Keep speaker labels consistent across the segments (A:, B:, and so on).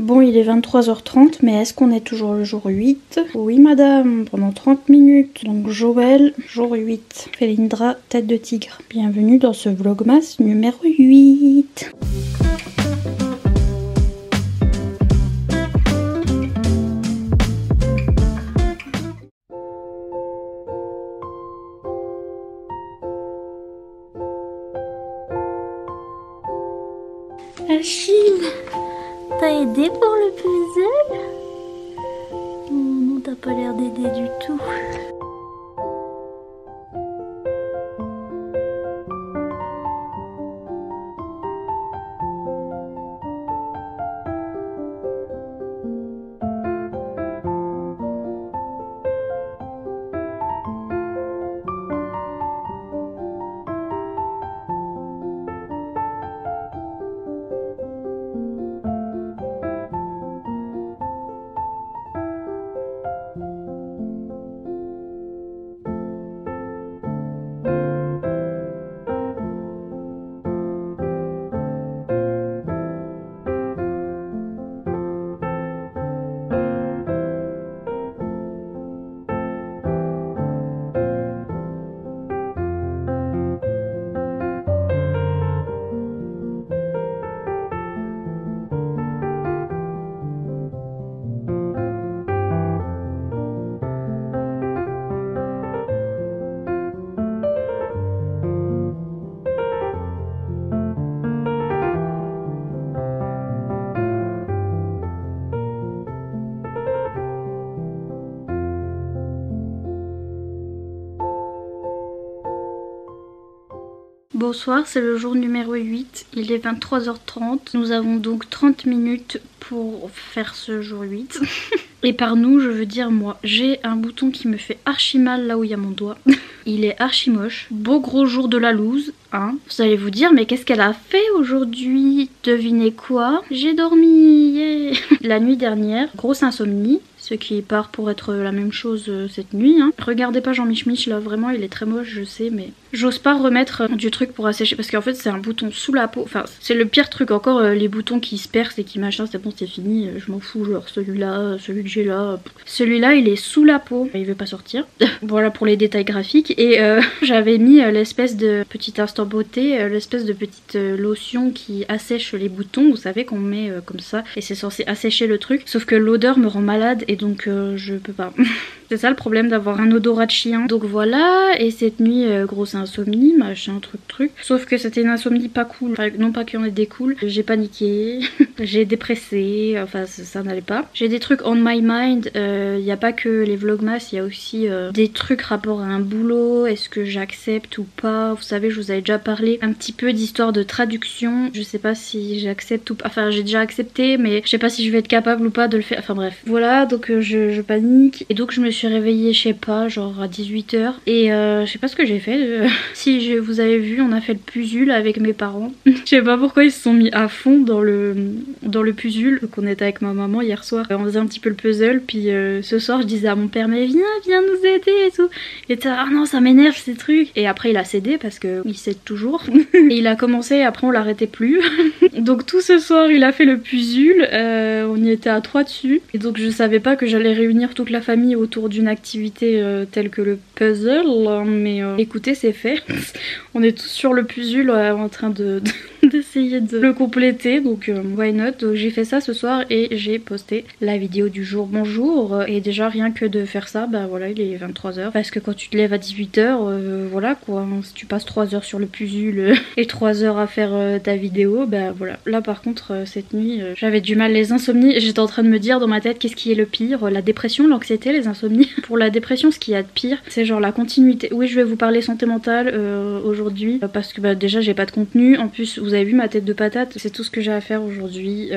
A: Bon, il est 23h30, mais est-ce qu'on est toujours le jour 8? Oui madame, pendant 30 minutes. Donc Joël, jour 8. Felindra, tête de tigre. Bienvenue dans ce vlogmas numéro 8. Achille, t'as aidé pour le puzzle? Non, t'as pas l'air d'aider du tout. Bonsoir, c'est le jour numéro 8, il est 23h30. Nous avons donc 30 minutes pour faire ce jour 8. Et par nous, je veux dire moi. J'ai un bouton qui me fait archi mal là où il y a mon doigt. Il est archi moche. Beau gros jour de la loose, hein. Vous allez vous dire, mais qu'est-ce qu'elle a fait aujourd'hui? Devinez quoi? J'ai dormi, yeah. La nuit dernière, grosse insomnie. Ce qui part pour être la même chose cette nuit, hein. Regardez pas Jean-Mich Mich là, vraiment il est très moche, je sais, mais j'ose pas remettre du truc pour assécher parce qu'en fait c'est un bouton sous la peau. Enfin c'est le pire truc, encore les boutons qui se percent et qui machin, c'est bon, c'est fini, je m'en fous. Genre celui-là, celui que j'ai là, celui-là il est sous la peau, il veut pas sortir. Voilà pour les détails graphiques. Et j'avais mis l'espèce de petit instant beauté, l'espèce de petite lotion qui assèche les boutons, vous savez qu'on met comme ça et c'est censé assécher le truc, sauf que l'odeur me rend malade et donc je peux pas. C'est ça le problème d'avoir un odorat de chien. Donc voilà, et cette nuit grosse insomnie, machin truc. Sauf que c'était une insomnie pas cool, enfin non pas qu'il y en ait des cool. J'ai paniqué, j'ai dépressé, enfin ça n'allait pas. J'ai des trucs on my mind, y a pas que les vlogmas, il y a aussi des trucs rapport à un boulot, est-ce que j'accepte ou pas. Vous savez, je vous avais déjà parlé un petit peu d'histoire de traduction, je sais pas si j'accepte ou pas, enfin j'ai déjà accepté mais je sais pas si je vais être capable ou pas de le faire, enfin bref. Voilà, donc je panique et donc je me suis réveillée, je sais pas, genre à 18h et je sais pas ce que j'ai fait. Si vous avez vu, on a fait le puzzle avec mes parents. Je sais pas pourquoi ils se sont mis à fond dans le puzzle. Donc on était avec ma maman hier soir, on faisait un petit peu le puzzle, puis ce soir je disais à mon père mais viens nous aider et tout. Et t'as ah non ça m'énerve ces trucs. Et après il a cédé parce que il cède toujours. Et il a commencé, après on l'arrêtait plus. Donc tout ce soir il a fait le puzzle, on y était à 3 dessus. Et donc je savais pas que j'allais réunir toute la famille autour d'une activité telle que le puzzle, mais écoutez c'est fait. On est tous sur le puzzle en train d'essayer de le compléter, donc why not. Donc j'ai fait ça ce soir et j'ai posté la vidéo du jour. Bonjour, et déjà rien que de faire ça, bah voilà il est 23h, parce que quand tu te lèves à 18h, voilà quoi, si tu passes 3 heures sur le puzzle et 3 heures à faire ta vidéo, bah voilà. Là par contre cette nuit j'avais du mal, les insomnies, j'étais en train de me dire dans ma tête qu'est-ce qui est le pire, la dépression, l'anxiété, les insomnies. Pour la dépression ce qu'il y a de pire c'est genre la continuité. Oui je vais vous parler santé mentale aujourd'hui parce que bah, déjà j'ai pas de contenu, en plus vous avez vu ma tête de patate, c'est tout ce que j'ai à faire aujourd'hui,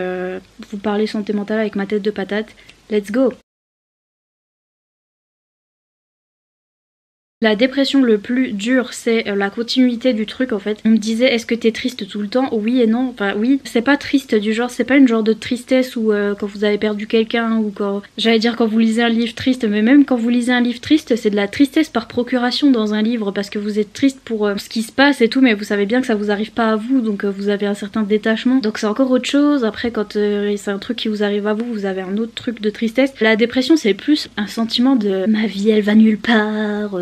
A: vous parler santé mentale avec ma tête de patate. Let's go. La dépression le plus dur, c'est la continuité du truc en fait. On me disait est-ce que t'es triste tout le temps? Oui et non. Enfin oui, c'est pas triste du genre, c'est pas une genre de tristesse où quand vous avez perdu quelqu'un ou quand... J'allais dire quand vous lisez un livre triste, mais même quand vous lisez un livre triste, c'est de la tristesse par procuration dans un livre parce que vous êtes triste pour ce qui se passe et tout, mais vous savez bien que ça vous arrive pas à vous, donc vous avez un certain détachement. Donc c'est encore autre chose. Après quand c'est un truc qui vous arrive à vous, vous avez un autre truc de tristesse. La dépression c'est plus un sentiment de ma vie elle va nulle part.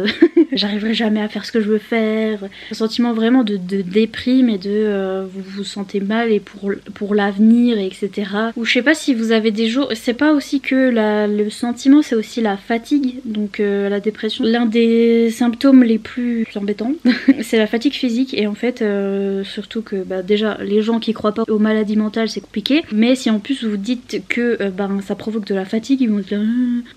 A: J'arriverai jamais à faire ce que je veux faire. Un sentiment vraiment de déprime et de vous vous sentez mal et pour l'avenir, etc. Ou je sais pas si vous avez des jours... C'est pas aussi que le sentiment, c'est aussi la fatigue. Donc la dépression. L'un des symptômes les plus embêtants, c'est la fatigue physique. Et en fait, surtout que déjà, les gens qui croient pas aux maladies mentales, c'est compliqué. Mais si en plus vous dites que ça provoque de la fatigue, ils vont dire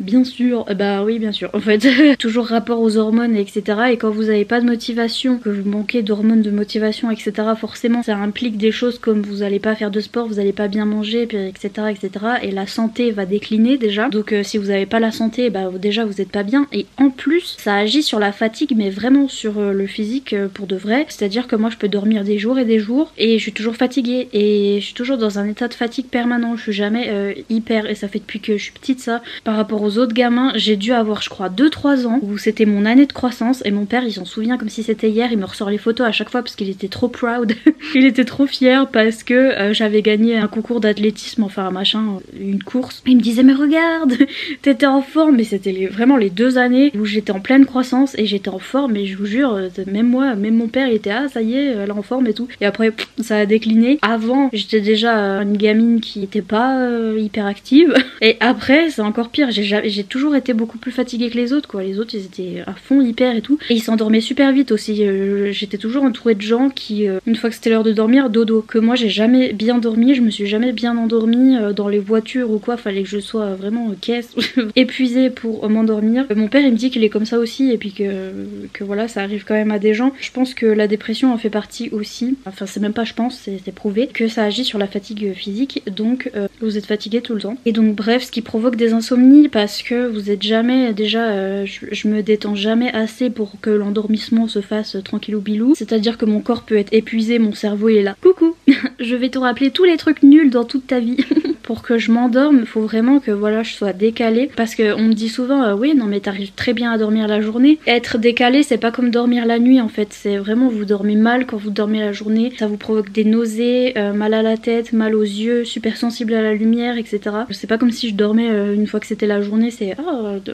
A: bien sûr. Bah oui, bien sûr. En fait, toujours rapport aux hormones, etc. Et quand vous n'avez pas de motivation, que vous manquez d'hormones de motivation, etc., forcément ça implique des choses comme vous n'allez pas faire de sport, vous n'allez pas bien manger, puis etc., etc. Et la santé va décliner déjà. Donc si vous n'avez pas la santé, déjà vous n'êtes pas bien. Et en plus, ça agit sur la fatigue, mais vraiment sur le physique pour de vrai. C'est-à-dire que moi je peux dormir des jours et je suis toujours fatiguée et je suis toujours dans un état de fatigue permanent. Je suis jamais hyper, et ça fait depuis que je suis petite ça. Par rapport aux autres gamins, j'ai dû avoir je crois 2-3 ans où c'était mon année de croissance. Et mon père il s'en souvient comme si c'était hier, il me ressort les photos à chaque fois parce qu'il était trop proud. Il était trop fier parce que j'avais gagné un concours d'athlétisme, enfin un machin, une course. Il me disait mais regarde, t'étais en forme. Mais c'était vraiment les 2 années où j'étais en pleine croissance et j'étais en forme. Et je vous jure, même moi, même mon père il était ça y est, elle est en forme et tout. Et après ça a décliné. Avant j'étais déjà une gamine qui était pas hyper active. Et après c'est encore pire, j'ai toujours été beaucoup plus fatiguée que les autres quoi. Les autres ils étaient à fond hyper et tout. Et ils s'endormaient super vite aussi. J'étais toujours entourée de gens qui, une fois que c'était l'heure de dormir, dodo. Que moi j'ai jamais bien dormi, je me suis jamais bien endormie dans les voitures ou quoi. Fallait que je sois vraiment caisse, épuisée pour m'endormir. Mon père il me dit qu'il est comme ça aussi et puis que voilà, ça arrive quand même à des gens. Je pense que la dépression en fait partie aussi. Enfin c'est même pas je pense, c'est prouvé que ça agit sur la fatigue physique. Donc vous êtes fatigué tout le temps. Et donc bref, ce qui provoque des insomnies parce que vous êtes jamais, déjà je me détends jamais assez pour que l'endormissement se fasse tranquillou bilou. C'est-à-dire que mon corps peut être épuisé, mon cerveau il est là. Coucou, je vais te rappeler tous les trucs nuls dans toute ta vie. Pour que je m'endorme, il faut vraiment que voilà, je sois décalée. Parce qu'on me dit souvent, oui, non mais t'arrives très bien à dormir la journée. Être décalé, c'est pas comme dormir la nuit en fait. C'est vraiment, vous dormez mal quand vous dormez la journée. Ça vous provoque des nausées, mal à la tête, mal aux yeux, super sensible à la lumière, etc. C'est pas comme si je dormais une fois que c'était la journée, c'est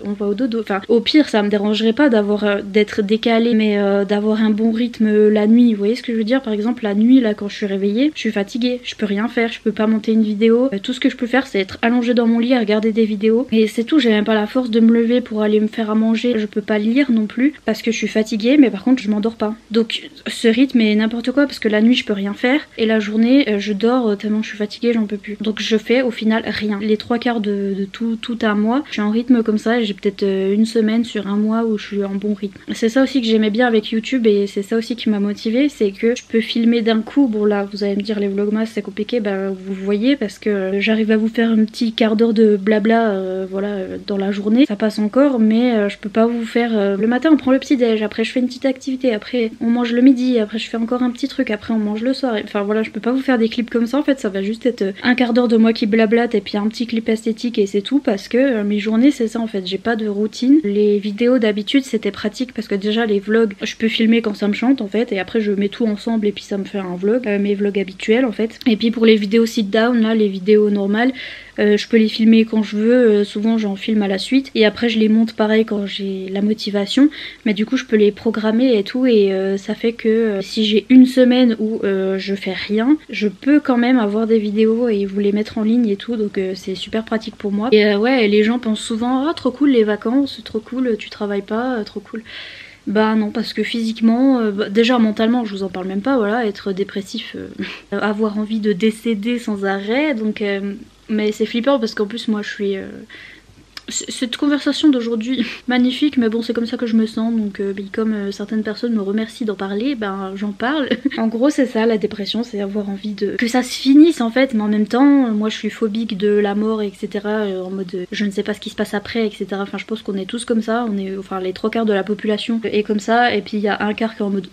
A: on va au dodo. Enfin, au pire, ça me dérangerait pas d'être décalé, mais d'avoir un bon rythme la nuit. Vous voyez ce que je veux dire? Par exemple, la nuit, là, quand je suis réveillée, je suis fatiguée, je peux rien faire, je peux pas monter une vidéo. Tout ce que je peux faire, c'est être allongée dans mon lit à regarder des vidéos. Et c'est tout, j'ai même pas la force de me lever pour aller me faire à manger. Je peux pas lire non plus parce que je suis fatiguée, mais par contre, je m'endors pas. Donc, ce rythme est n'importe quoi parce que la nuit, je peux rien faire. Et la journée, je dors tellement je suis fatiguée, j'en peux plus. Donc, je fais au final rien. Les 3/4 de tout un mois, je suis en rythme comme ça et j'ai peut-être une semaine sur un mois où je suis en bon rythme. C'est ça aussi que j'aimais bien avec YouTube et c'est ça aussi qui m'a motivée, c'est que je peux filmer d'un coup. Bon là, vous allez me dire les vlogmas c'est compliqué, vous voyez parce que j'arrive à vous faire un petit quart d'heure de blabla voilà dans la journée, ça passe encore, mais je peux pas vous faire le matin on prend le petit déj, après je fais une petite activité, après on mange le midi, après je fais encore un petit truc, après on mange le soir, enfin voilà, je peux pas vous faire des clips comme ça en fait, ça va juste être un quart d'heure de moi qui blablate et puis un petit clip esthétique et c'est tout parce que mes journées c'est ça en fait, j'ai pas de routine. Les vidéos d'habitude c'était pratique parce que déjà les vlogs je peux filmer quand ça me chante en fait et après je mets tout ensemble et puis ça me fait un vlog, mes vlogs habituels en fait. Et puis pour les vidéos sit down là, les vidéos normales, je peux les filmer quand je veux, souvent j'en filme à la suite et après je les monte pareil quand j'ai la motivation, mais du coup je peux les programmer et tout et ça fait que si j'ai une semaine où je fais rien, je peux quand même avoir des vidéos et vous les mettre en ligne et tout, donc c'est super pratique pour moi. Et ouais, les gens pensent souvent trop cool les vacances, trop cool, tu travailles pas, trop cool. Bah non, parce que physiquement, déjà mentalement je vous en parle même pas, voilà, être dépressif, avoir envie de décéder sans arrêt, donc mais c'est flippant parce qu'en plus moi je suis cette conversation d'aujourd'hui, magnifique, mais bon c'est comme ça que je me sens, donc comme certaines personnes me remercient d'en parler, ben j'en parle. En gros c'est ça la dépression, c'est avoir envie de que ça se finisse en fait, mais en même temps moi je suis phobique de la mort etc, en mode je ne sais pas ce qui se passe après etc, enfin je pense qu'on est tous comme ça, on est, enfin les 3/4 de la population est comme ça, et puis il y a un quart qui est en mode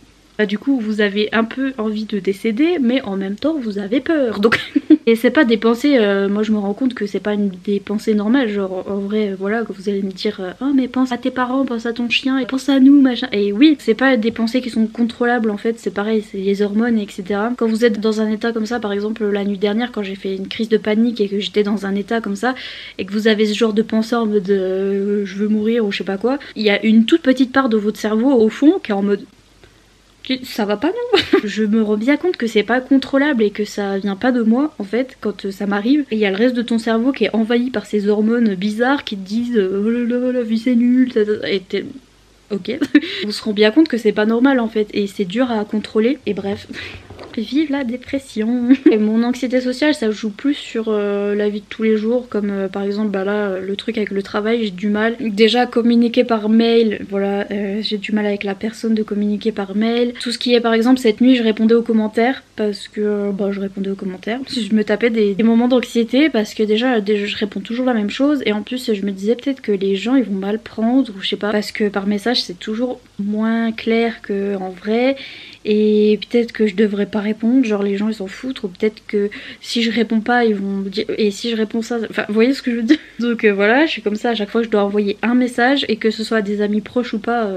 A: du coup vous avez un peu envie de décéder mais en même temps vous avez peur, donc et c'est pas des pensées, moi je me rends compte que c'est pas des pensées normales, genre en vrai voilà, que vous allez me dire oh mais pense à tes parents, pense à ton chien et pense à nous machin, et oui c'est pas des pensées qui sont contrôlables en fait, c'est pareil, c'est les hormones etc. Quand vous êtes dans un état comme ça, par exemple la nuit dernière quand j'ai fait une crise de panique et que j'étais dans un état comme ça et que vous avez ce genre de pensée en mode je veux mourir ou je sais pas quoi, il y a une toute petite part de votre cerveau au fond qui est en mode ça va pas non. Je me rends bien compte que c'est pas contrôlable et que ça vient pas de moi en fait quand ça m'arrive, et il y a le reste de ton cerveau qui est envahi par ces hormones bizarres qui te disent oh là là la vie c'est nul et t'es ok. On se rend bien compte que c'est pas normal en fait et c'est dur à contrôler, et bref. Vive la dépression. Et mon anxiété sociale ça joue plus sur la vie de tous les jours, comme par exemple bah là le truc avec le travail, j'ai du mal déjà à communiquer par mail, voilà, j'ai du mal avec la personne de communiquer par mail. Tout ce qui est par exemple cette nuit je répondais aux commentaires parce que bah je répondais aux commentaires, je me tapais des moments d'anxiété parce que déjà je réponds toujours la même chose, et en plus je me disais peut-être que les gens ils vont mal prendre ou je sais pas, parce que par message c'est toujours moins clair que en vrai, et peut-être que je devrais pas répondre, genre les gens ils s'en foutent, ou peut-être que si je réponds pas ils vont me dire et si je réponds ça, enfin vous voyez ce que je veux dire. Donc voilà, je suis comme ça à chaque fois que je dois envoyer un message, et que ce soit à des amis proches ou pas,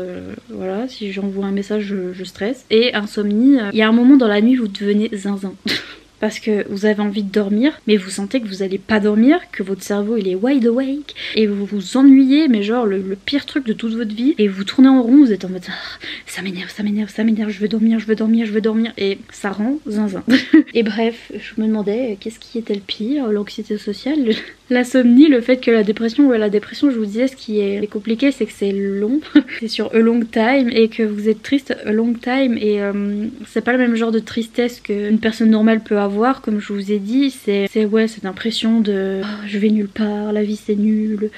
A: voilà, si j'envoie un message je stresse. Et insomnie, il y a un moment dans la nuit vous devenez zinzin. Parce que vous avez envie de dormir, mais vous sentez que vous allez pas dormir, que votre cerveau il est wide awake, et vous vous ennuyez, mais genre le pire truc de toute votre vie, et vous tournez en rond, vous êtes en mode ça m'énerve, ça m'énerve, ça m'énerve, je veux dormir, je veux dormir, je veux dormir, et ça rend zinzin. Et bref, je me demandais qu'est-ce qui était le pire, l'anxiété sociale, l'insomnie, le fait que la dépression, ouais la dépression je vous disais ce qui est compliqué c'est que c'est long, c'est sur a long time, et que vous êtes triste a long time, et c'est pas le même genre de tristesse qu'une personne normale peut avoir, comme je vous ai dit, c'est ouais cette impression de oh, je vais nulle part, la vie c'est nul,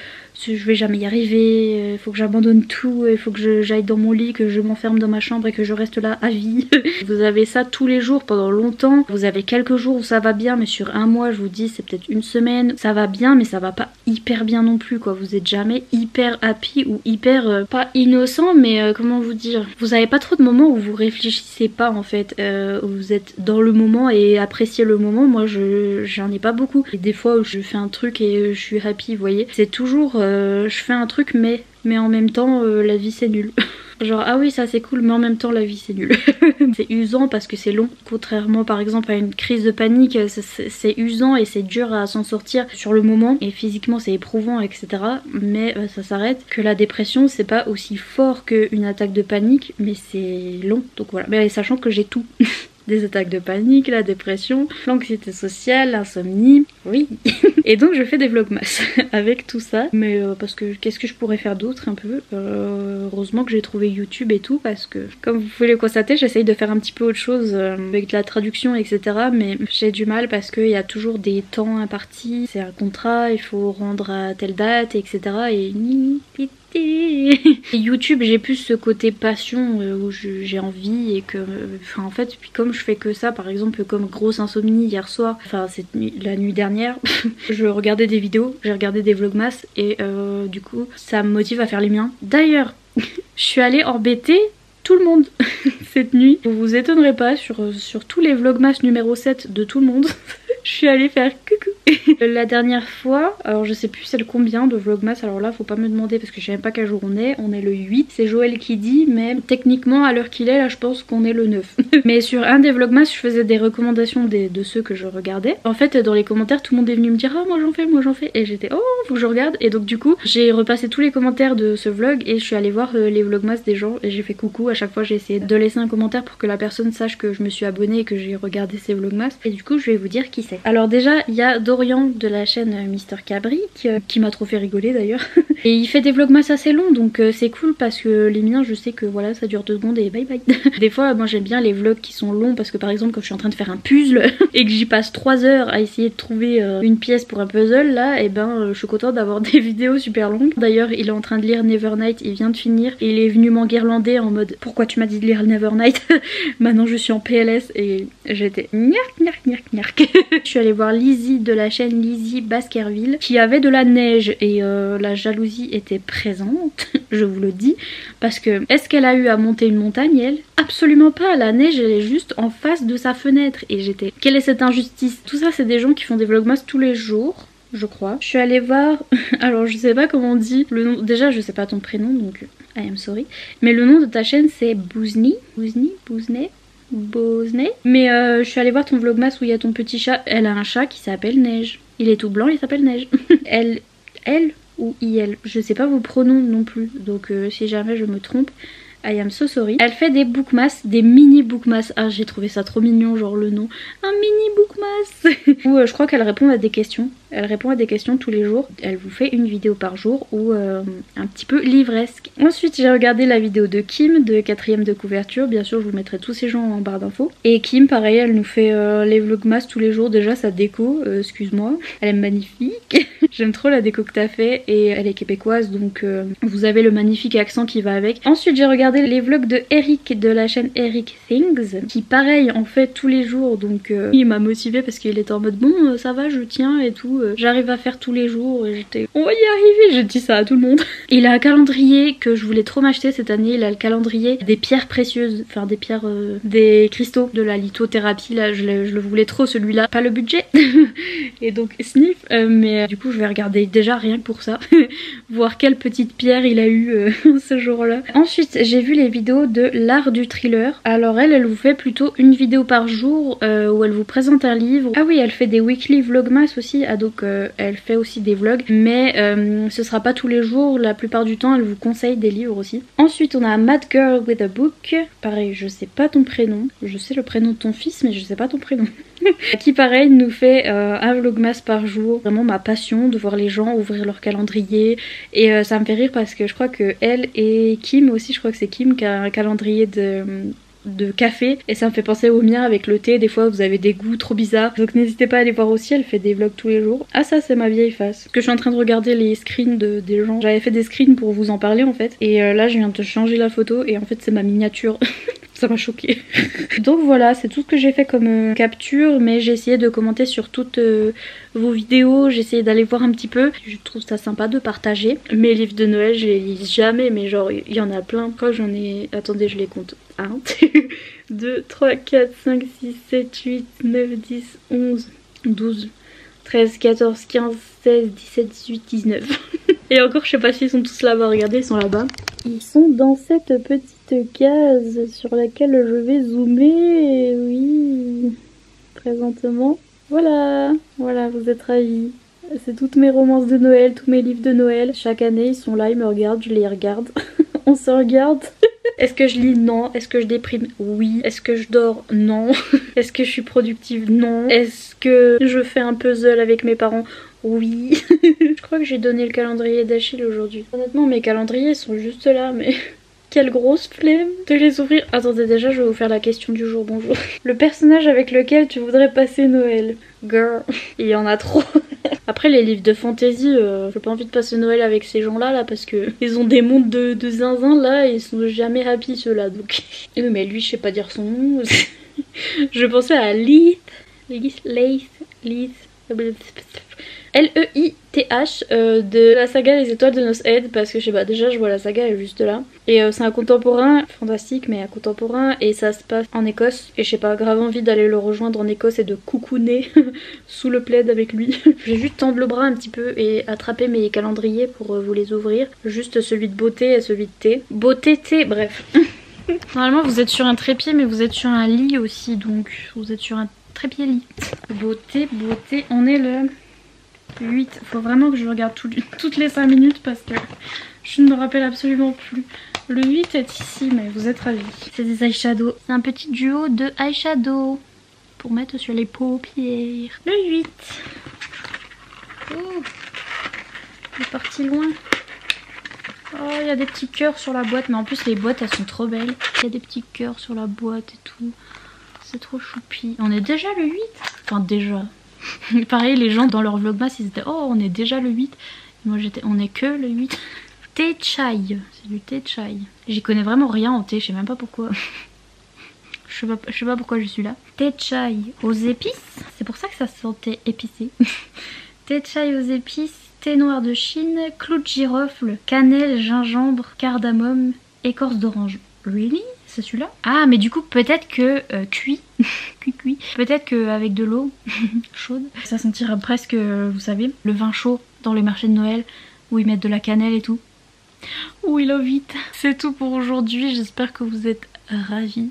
A: je vais jamais y arriver, il faut que j'abandonne tout, il faut que j'aille dans mon lit, que je m'enferme dans ma chambre et que je reste là à vie. Vous avez ça tous les jours pendant longtemps, vous avez quelques jours où ça va bien, mais sur un mois je vous dis c'est peut-être une semaine, ça va bien mais ça va pas hyper bien non plus quoi, vous êtes jamais hyper happy ou hyper pas innocent, mais comment vous dire, vous avez pas trop de moments où vous réfléchissez pas en fait, où vous êtes dans le moment et appréciez le moment. Moi j'en ai pas beaucoup, et des fois où je fais un truc et je suis happy, vous voyez, c'est toujours je fais un truc mais en même temps la vie c'est nul. Genre ah oui ça c'est cool mais en même temps la vie c'est nul. C'est usant parce que c'est long, contrairement par exemple à une crise de panique, c'est usant et c'est dur à s'en sortir sur le moment et physiquement c'est éprouvant etc, mais ça s'arrête. Que la dépression c'est pas aussi fort qu'une attaque de panique mais c'est long, donc voilà, mais sachant que j'ai tout. Des attaques de panique, la dépression, l'anxiété sociale, l'insomnie, oui. Et donc je fais des vlogmas avec tout ça, mais parce que qu'est-ce que je pourrais faire d'autre un peu, heureusement que j'ai trouvé YouTube et tout, parce que comme vous pouvez le constater j'essaye de faire un petit peu autre chose avec de la traduction etc, mais j'ai du mal parce qu'il y a toujours des temps impartis, c'est un contrat, il faut rendre à telle date etc, et et YouTube j'ai plus ce côté passion où j'ai envie, et que enfin en fait puis comme je fais que ça, par exemple comme grosse insomnie hier soir, enfin la nuit dernière je regardais des vidéos, j'ai regardé des vlogmas et du coup ça me motive à faire les miens. D'ailleurs je suis allée embêter tout le monde cette nuit, vous vous étonnerez pas, sur tous les vlogmas numéro 7 de tout le monde. Je suis allée faire coucou. La dernière fois, alors je sais plus c'est le combien de vlogmas, alors là faut pas me demander parce que je sais même pas quel jour on est le 8, c'est Joël qui dit, mais techniquement à l'heure qu'il est là je pense qu'on est le 9. Mais sur un des vlogmas je faisais des recommandations de ceux que je regardais. En fait dans les commentaires tout le monde est venu me dire ah moi j'en fais, et j'étais oh faut que je regarde, et donc du coup j'ai repassé tous les commentaires de ce vlog et je suis allée voir les vlogmas des gens et j'ai fait coucou. À chaque fois j'ai essayé de laisser un commentaire pour que la personne sache que je me suis abonnée et que j'ai regardé ces vlogmas, et du coup je vais vous dire qui c'est. Alors déjà il y a Doro Dorian de la chaîne Mister Cabric, qui m'a trop fait rigoler d'ailleurs. Et il fait des vlogmas assez longs, donc c'est cool parce que les miens, je sais que voilà, ça dure 2 secondes et bye bye. Des fois, moi j'aime bien les vlogs qui sont longs parce que par exemple, quand je suis en train de faire un puzzle et que j'y passe 3 heures à essayer de trouver une pièce pour un puzzle, là, et ben je suis contente d'avoir des vidéos super longues. D'ailleurs, il est en train de lire Nevernight, il vient de finir et il est venu m'enguirlander en mode pourquoi tu m'as dit de lire Nevernight? Maintenant je suis en PLS et j'étais gnark gnark gnark gnark. Je suis allée voir Lizzie de la chaîne Lizzie Baskerville qui avait de la neige et la jalousie était présente, je vous le dis, parce que est-ce qu'elle a eu à monter une montagne elle? Absolument pas, la neige elle est juste en face de sa fenêtre et j'étais quelle est cette injustice? Tout ça c'est des gens qui font des vlogmas tous les jours, je crois. Je suis allée voir, alors je sais pas comment on dit le nom, déjà je sais pas ton prénom donc I am sorry, mais le nom de ta chaîne c'est Bouzni, mais je suis allée voir ton vlogmas où il y a ton petit chat, elle a un chat qui s'appelle Neige, il est tout blanc, il s'appelle Neige. Elle ou IL, je sais pas vos pronoms non plus, donc si jamais je me trompe, I am so sorry. Elle fait des bookmas, des mini bookmas. Ah, j'ai trouvé ça trop mignon, genre le nom. Un mini bookmas. Où je crois qu'elle répond à des questions. Elle répond à des questions tous les jours. Elle vous fait une vidéo par jour ou un petit peu livresque. Ensuite, j'ai regardé la vidéo de Kim, de 4ème de couverture. Bien sûr, je vous mettrai tous ces gens en barre d'infos. Et Kim, pareil, elle nous fait les vlogmas tous les jours. Déjà, sa déco, excuse-moi, elle est magnifique. J'aime trop la déco que t'as fait. Et elle est québécoise, donc vous avez le magnifique accent qui va avec. Ensuite, j'ai regardé les vlogs de Eric de la chaîne Eric Things, qui pareil en fait tous les jours, donc il m'a motivé parce qu'il était en mode bon ça va je tiens et tout, j'arrive à faire tous les jours et j'étais on va y arriver, j'ai dit ça à tout le monde. Il a un calendrier que je voulais trop m'acheter cette année, il a le calendrier des pierres précieuses, enfin des pierres, des cristaux de la lithothérapie là, je le voulais trop celui-là, pas le budget et donc sniff, mais du coup je vais regarder déjà rien que pour ça, voir quelle petite pierre il a eu ce jour-là. Ensuite j'ai vu les vidéos de l'art du thriller. Alors elle vous fait plutôt une vidéo par jour où elle vous présente un livre. Ah oui, elle fait des weekly vlogmas aussi, ah donc elle fait aussi des vlogs, mais ce sera pas tous les jours, la plupart du temps elle vous conseille des livres aussi. Ensuite on a Mad Girl with a Book, pareil je sais pas ton prénom, je sais le prénom de ton fils mais je sais pas ton prénom. Qui pareil nous fait un vlogmas par jour, vraiment ma passion de voir les gens ouvrir leur calendrier et ça me fait rire parce que je crois que elle et Kim aussi, je crois que c'est Kim qui a un calendrier de café et ça me fait penser au mien avec le thé, des fois vous avez des goûts trop bizarres, donc n'hésitez pas à aller voir aussi, elle fait des vlogs tous les jours. Ah ça c'est ma vieille face, parce que je suis en train de regarder les screens des gens, j'avais fait des screens pour vous en parler en fait et là je viens de changer la photo et en fait c'est ma miniature. Ça m'a choquée. Donc voilà, c'est tout ce que j'ai fait comme capture, mais j'ai essayé de commenter sur toutes vos vidéos, j'ai essayé d'aller voir un petit peu. Je trouve ça sympa de partager. Mes livres de Noël, je les lis jamais, mais genre il y en a plein. Quoi, j'en ai... Attendez, je les compte. 1, 2, 3, 4, 5, 6, 7, 8, 9, 10, 11, 12, 13, 14, 15, 16, 17, 18, 19. Et encore, je sais pas s'ils sont tous là-bas, regardez, ils sont là-bas. Ils sont dans cette petite case sur laquelle je vais zoomer, oui, présentement. Voilà, voilà, vous êtes ravis. C'est toutes mes romances de Noël, tous mes livres de Noël. Chaque année, ils sont là, ils me regardent, je les regarde. On se regarde. Est-ce que je lis? Non. Est-ce que je déprime? Oui. Est-ce que je dors? Non. Est-ce que je suis productive? Non. Est-ce que je fais un puzzle avec mes parents? Oui. Je crois que j'ai donné le calendrier d'Achille aujourd'hui. Honnêtement, mes calendriers sont juste là, mais... Quelle grosse flemme de les ouvrir. Attendez, déjà je vais vous faire la question du jour, bonjour. Le personnage avec lequel tu voudrais passer Noël? Girl, il y en a trop. Après les livres de fantasy, j'ai pas envie de passer Noël avec ces gens là parce que ils ont des mondes de zinzin là et ils sont jamais happy ceux-là donc. Mais lui je sais pas dire son nom. Je pensais à Leith, L-E-I-T-H de la saga Les Étoiles de Nos Head, parce que je sais pas, déjà je vois la saga elle est juste là et c'est un contemporain fantastique mais un contemporain et ça se passe en Écosse et je sais pas, grave envie d'aller le rejoindre en Écosse et de coucouner sous le plaid avec lui. J'ai juste tendre le bras un petit peu et attraper mes calendriers pour vous les ouvrir, juste celui de beauté et celui de thé. Beauté, thé, bref. Normalement vous êtes sur un trépied mais vous êtes sur un lit aussi, donc vous êtes sur un trépied lit. Beauté, beauté, on est le 8, faut vraiment que je regarde toutes les 5 minutes parce que je ne me rappelle absolument plus. Le 8 est ici, mais vous êtes ravis. C'est des eyeshadows. C'est un petit duo de eyeshadow pour mettre sur les paupières. Le 8. Oh, il est parti loin. Oh, il y a des petits cœurs sur la boîte. Mais en plus, les boîtes, elles sont trop belles. Il y a des petits cœurs sur la boîte et tout. C'est trop choupi. On est déjà le 8. Enfin, déjà. Pareil, les gens dans leur vlogmas, ils étaient oh, on est déjà le 8. Et moi, j'étais on est que le 8. Thé chai. C'est du thé chai. J'y connais vraiment rien en thé. Je sais même pas pourquoi. Je sais pas pourquoi je suis là. Thé chai aux épices. C'est pour ça que ça se sentait épicé. Thé chai aux épices. Thé noir de Chine, clou de girofle, cannelle, gingembre, cardamome, écorce d'orange. Really? C'est celui-là? Ah, mais du coup, peut-être que cuit. cuit. Peut-être qu'avec de l'eau chaude, ça sentira presque, vous savez, le vin chaud dans les marchés de Noël où ils mettent de la cannelle et tout. We love it. C'est tout pour aujourd'hui. J'espère que vous êtes ravis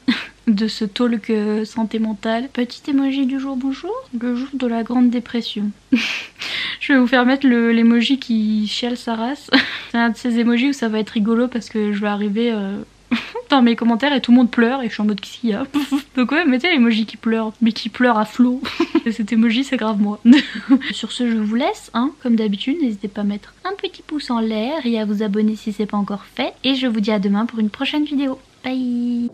A: de ce talk santé mentale. Petit emoji du jour, bonjour. Le jour de la grande dépression. Je vais vous faire mettre l'emoji qui chiale sa race. C'est un de ces emojis où ça va être rigolo parce que je vais arriver dans mes commentaires et tout le monde pleure et je suis en mode qu'est-ce qu'il y a. Donc ouais, mettez l'emoji qui pleure, mais qui pleure à flot. Cet emoji c'est grave moi. Sur ce, je vous laisse, hein, comme d'habitude. N'hésitez pas à mettre un petit pouce en l'air et à vous abonner si c'est pas encore fait. Et je vous dis à demain pour une prochaine vidéo. Bye.